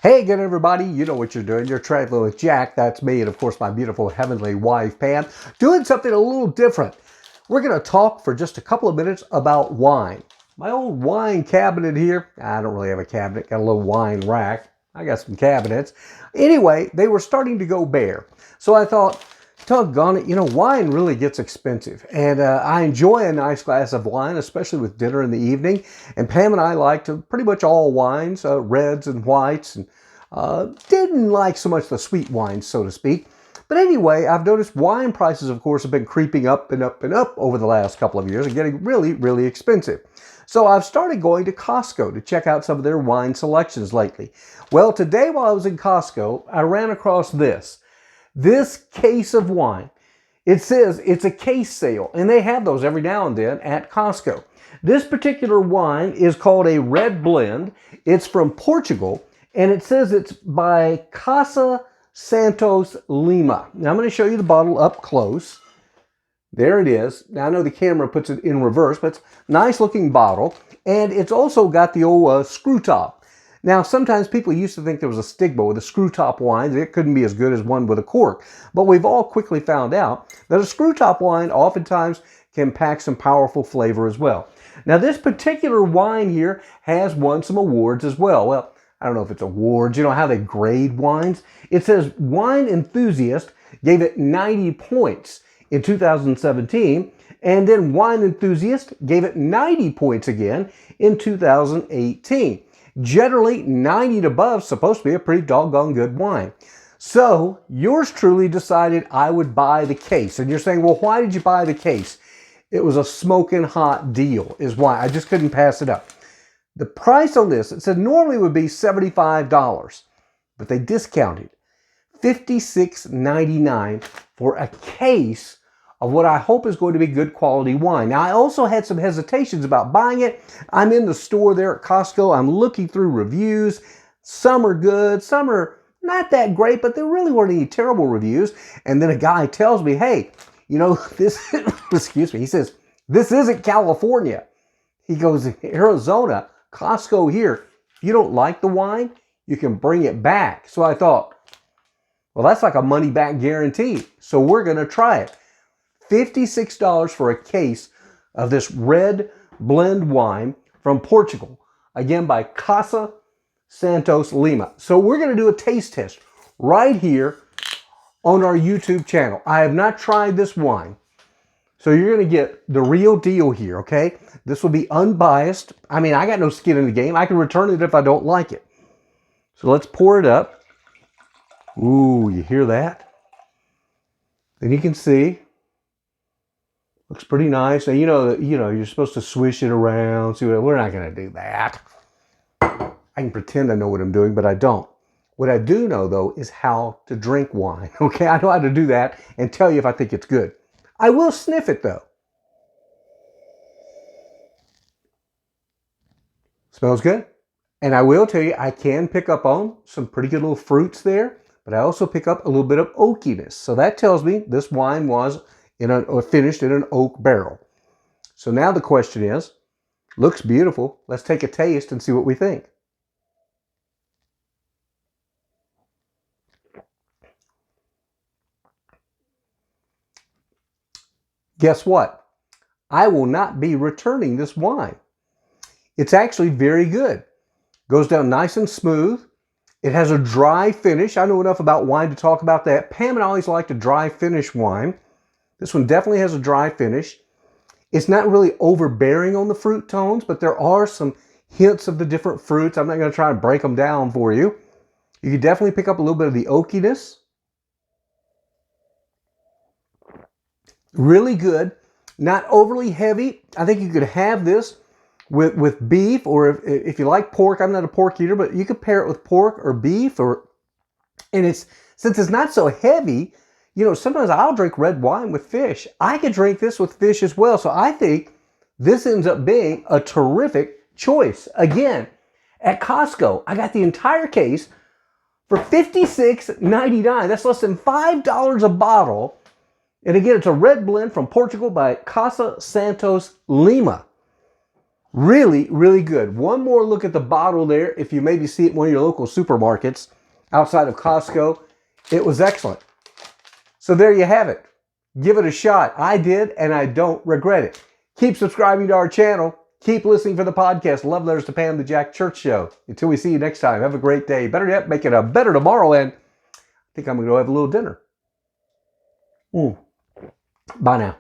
Hey again, everybody. You know what you're doing. You're traveling with Jack. That's me. And of course, my beautiful heavenly wife, Pam, doing something a little different. We're going to talk for just a couple of minutes about wine. My old wine cabinet here. I don't really have a cabinet. Got a little wine rack. I got some cabinets. Anyway, they were starting to go bare. So I thought, doggone it, wine really gets expensive. And I enjoy a nice glass of wine, especially with dinner in the evening. And Pam and I liked pretty much all wines, reds and whites, and didn't like so much the sweet wines, so to speak. But anyway, I've noticed wine prices, of course, have been creeping up and up and up over the last couple of years and getting really, really expensive. So I've started going to Costco to check out some of their wine selections lately. Well, today while I was in Costco, I ran across this case of wine. It says it's a case sale, and they have those every now and then at Costco. This particular wine is called a red blend. It's from Portugal, and it says it's by Casa Santos Lima. Now I'm going to show you the bottle up close. There it is. Now I know the camera puts it in reverse, but it's a nice looking bottle, and it's also got the old screw top. Now, sometimes people used to think there was a stigma with a screw top wine. It couldn't be as good as one with a cork. But we've all quickly found out that a screw top wine oftentimes can pack some powerful flavor as well. Now, this particular wine here has won some awards as well. Well, I don't know if it's awards. You know how they grade wines? It says Wine Enthusiast gave it 90 points in 2017. And then Wine Enthusiast gave it 90 points again in 2018. Generally, 90 and above is supposed to be a pretty doggone good wine. So, yours truly decided I would buy the case. And you're saying, well, why did you buy the case? It was a smoking hot deal is why. I just couldn't pass it up. The price on this, it said normally would be $75, but they discounted $56.99 for a case of what I hope is going to be good quality wine. Now, I also had some hesitations about buying it. I'm in the store there at Costco. I'm looking through reviews. Some are good. Some are not that great, but there really weren't any terrible reviews. And then a guy tells me, hey, this, excuse me, he says, this isn't California. He goes, Arizona, Costco here. If you don't like the wine, you can bring it back. So I thought, well, that's like a money back guarantee. So we're going to try it. $56 for a case of this red blend wine from Portugal. Again, by Casa Santos Lima. So we're going to do a taste test right here on our YouTube channel. I have not tried this wine. So you're going to get the real deal here, okay? This will be unbiased. I mean, I got no skin in the game. I can return it if I don't like it. So let's pour it up. Ooh, you hear that? Then you can see. Looks pretty nice. Now, you're supposed to swish it around. See, we're not going to do that. I can pretend I know what I'm doing, but I don't. What I do know, though, is how to drink wine. Okay, I know how to do that and tell you if I think it's good. I will sniff it, though. Smells good. And I will tell you, I can pick up on some pretty good little fruits there, but I also pick up a little bit of oakiness. So that tells me this wine was finished in an oak barrel. So now the question is, looks beautiful. Let's take a taste and see what we think. Guess what? I will not be returning this wine. It's actually very good. Goes down nice and smooth. It has a dry finish. I know enough about wine to talk about that. Pam and I always liked a dry finish wine. This one definitely has a dry finish. It's not really overbearing on the fruit tones, but there are some hints of the different fruits. I'm not going to try to break them down for you. You can definitely pick up a little bit of the oakiness. Really good. Not overly heavy. I think you could have this with beef, or if you like pork. I'm not a pork eater, but you could pair it with pork or beef. And since it's not so heavy, sometimes I'll drink red wine with fish. I could drink this with fish as well. So I think this ends up being a terrific choice. Again, at Costco, I got the entire case for $56.99. That's less than $5 a bottle. And again, it's a red blend from Portugal by Casa Santos Lima. Really, really good. One more look at the bottle there. If you maybe see it in one of your local supermarkets outside of Costco, it was excellent. So there you have it. Give it a shot. I did, and I don't regret it. Keep subscribing to our channel. Keep listening for the podcast. Love letters to Pam, the Jack Church Show. Until we see you next time, have a great day. Better yet, make it a better tomorrow, and I think I'm going to go have a little dinner. Bye now.